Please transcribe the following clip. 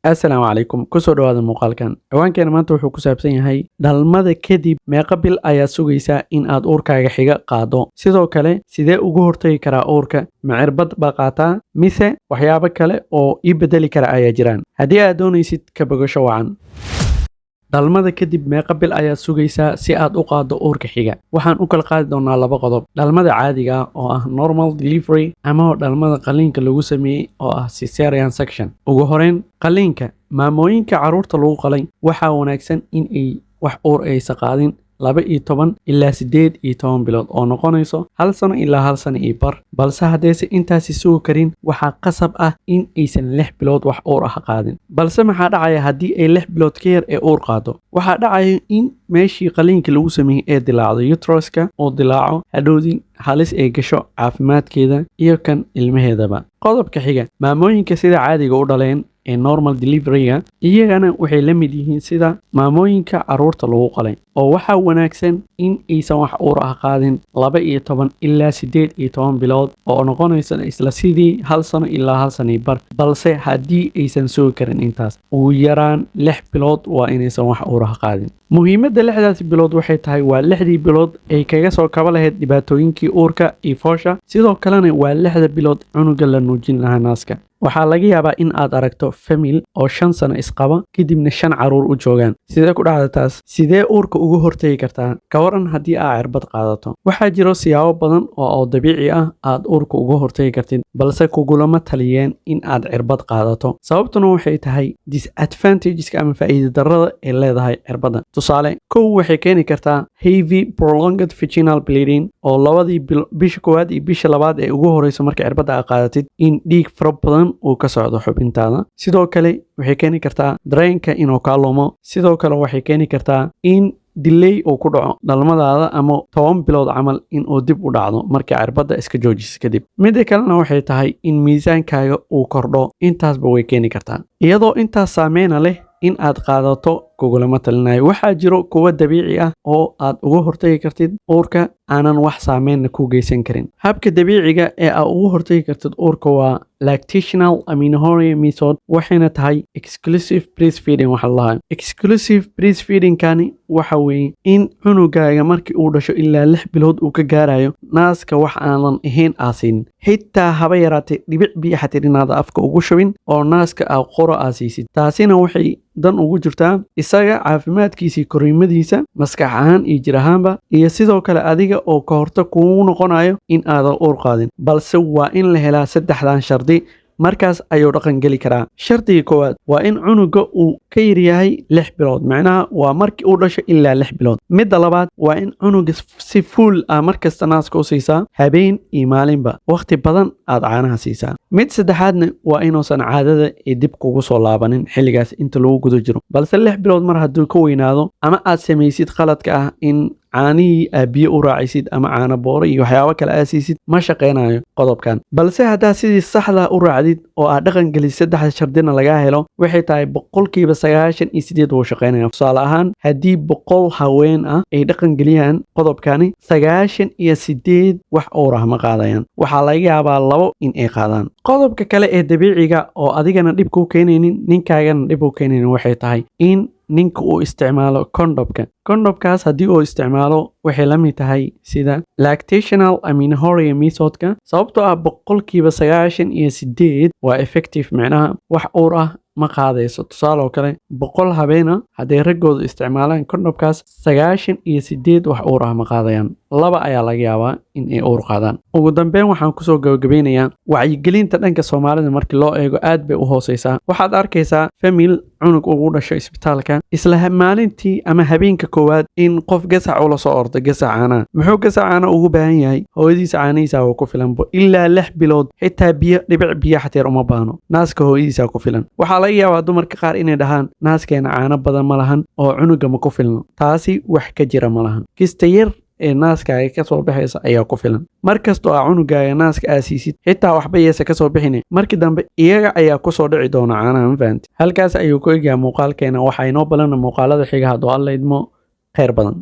Assalaamu calaykum kusoo dhawaada muuqaalkan ciwaankeena maanta wuxuu ku saabsan yahay dhalmada kadib meeqa bil ayaa sugaysaa in aad uurkaaga xiga qaado sidoo kale sidee ugu hortagi karaa uurka ma cirbad baa qaataa mise waxyaabo kale oo ii bedeli kara ayaa jiraan haddii aad doonaysid ka bogasho wacan dhalmada kadib meeqa bil ayaa sugaysaa si aad u qaado uurka xiga waxaan u kala qaadi doonaa laba qodob dhalmada caadiga ah oo ah normal delivery ama dhalmada qaliinka lagu sameeyey oo ah cesarean section ugu horeyn qaliinka maamooyinka carruurta lagu qalay waxaa wanaagsan in ay wax uur aysan qaadin 12 ilaa 18 bilood oo noqonayso 1 sano ilaa 1 sano iyo bar balse haddayse intaasi sugi karin waxaa qasab ah in aysan 6 bilood wax uur ah qaadin balse maxaa dhacaya haddii ay 6 bilood ka yar ee uur qaado waxaa dhacaya in meeshii qaliinka lagu sameeyey ee dilaacdo uteruska oo dilaaco hadhowdii halis ay gasho caafimaadkeeda iyo kan ilmaheedaba qodobka xiga maamooyinka sida caadiga u dhaleen ee normal delivery-ga iyagana waxay la mid yihiin sida maamooyinka carruurta lagu qalay oo waxaa wanaagsan in aysan wax uur ah qaadin 12 ilaa 18 bilood oo noqonaysa isla sidii 1 sano ilaa 1 sano bar balse haddii aysan sugi karin intaas ugu yaraan 6 bilood waa inaysan wax uur ah qaadin muhiimadda 6daas bilood waxay tahay waa 6dii bilood ay kaga soo kaba lahayd dhibaatooyinkii uurka iyo foosha sidoo kalena waa 6da bilood cunuga la nuujin lahaa naaska waxaa laga yaabaa in aad aragto famil oo 5 sano isqaba kadibna 5 carruur u joogaan sidee ku dhacda taas sidee uurka ugu hortagi kartaa ka waran haddii aad cirbad qaadato waxaa jiro siyaabo badan oo dabiici ah aad uurka uga hortagi kartid balse kugulama taliyeen in aad cirbad qaadato sababtuna waxay tahay disadvantageska ama faa'iido darrada ay leedahay cirbadda tusaale kow waxay keeni kartaa heavy prolonged vaginal bleeding oo labadii bisha koowaad iyo bisha labaad ee ugu horeyso marka cirbadda aad qaadatid in dhiig fara badan uu ka socdo xubintaada sidoo kale waxay keeni kartaa dareenka inuu kaa lumo sidoo kale waxay keeni kartaa in delay uu ku dhaco dhalmadaada ama 10 bilood camal in uu dib u dhacdo markii cirbadda iska joojisa kadib midda kalena waxay tahay in miisaankaaga uu kordho intaasba way keeni kartaa iyadoo intaas saameyna leh in aad qaadato kugulama talinayo waxaa jiro kuwa dabiici ah oo aad uga hortagi kartid uurka aanan wax saameynna ku geysan karin habka dabiiciga ee aad uga hortagi kartid uurka waa lactational amenorrhea method waxayna tahay exclusive breastfeeding waxa la dhahaa exclusive breastfeeding-kani waxa weeye in cunugaaga markii uu dhasho ilaa 6 bilood uu ka gaarayo naaska wax aanan ahayn aasiin xitaa haba yaraatee dhibic biyo xatirinaada afka ugu shubin oo naaska aad qoro aasiisid taasina waxay dan ugu jirtaa isaga caafimaadkiisii koriimadiisa maskax ahaan iyo jir ahaanba iyo sidoo kale adiga oo ka hortag kugu noqonayo in aadan uur qaadin balse waa in la helaa 3dan shardi markaas ayuu dhaqan geli karaa shardiga koowaad waa in cunuga uu ka yar yahay 6 bilood macnaha waa markii uu dhasho ilaa 6 bilood midda labaad waa in cunuga si full ah markasta naaska u siisaa habeen iyo maalinba waqti badan aad caanaha siisaa mid saddexaadna waa inuusan caadada ee dib kugu soo laabanin xilligaas inta lagu guda jiro balse 6 bilood mar hadduu ka weynaado ama aad samaysid qaladka ah in caanihii aad biyo u raacisid ama caano booro iyo waxyaabo kale aad siisid ma shaqaynayo qodobkan balse haddaad sidii saxda u raacdid oo aad dhaqan gelisid 3 shardina lagaa helo waxay tahay 98% wuu shaqaynaya tusaale ahaan haddii 100 haween ah ay dhaqan geliyaan qodobkani 98 wax uur ah ma qaadayaan waxaa laga yaabaa 2 in ay qaadaan qodobka kale ee dabiiciga oo adigana dhib ku keenaynin ninkaagana dhib u keenaynin waxay tahay in ninka uu isticmaalo kondhomkaas haddii uu isticmaalo waxay la mid tahay sida lactational amenorrhea methodka sababtoo ah 98% waa effective macnaha wax uur ah ma qaadayso tusaale oo kale 100 habeena hadday raggooda isticmaalaan kondhomkaas 98 wax uur ah ma qaadayaan 2 ayaa laga yaabaa in ay uur qaadaan ugu dambeyn waxaan kusoo gabagabeynayaa wacyigelinta dhanka Soomaalida markii loo eego aad bay u hooseysaa waxaad arkaysaa famil cunug ugu dhasho isbitaalka isla maalintii ama habeenka koowaad in qof gasac ula soo ordo gasac caana muxuu gasac caana ugu baahan yahay hooyadiisa caanihiisa waa ku filan ilaa 6 bilood xitaa dhibic biyo xatir uma baahno naaska hooyadiisa ku filan waxaa laga yaabaa dumarka qaar inay dhahaan naaskeena caano badan ma lahan oo cunuga ma ku filno taasi wax ka jira ma lahan kista yar ee naaskaaga ka soo baxaysa ayaa ku filan markastoo aa cunugaaga naaska aa siisid xitaa waxba yeesa ka soo bixine markii dambe iyaga ayaa ku soo dhici doona caanaha ma fahanti halkaas ayuu ku egyahay muuqaalkeena waxaa inoo balana muuqaalada xiga hadduu alla idmo khayr badan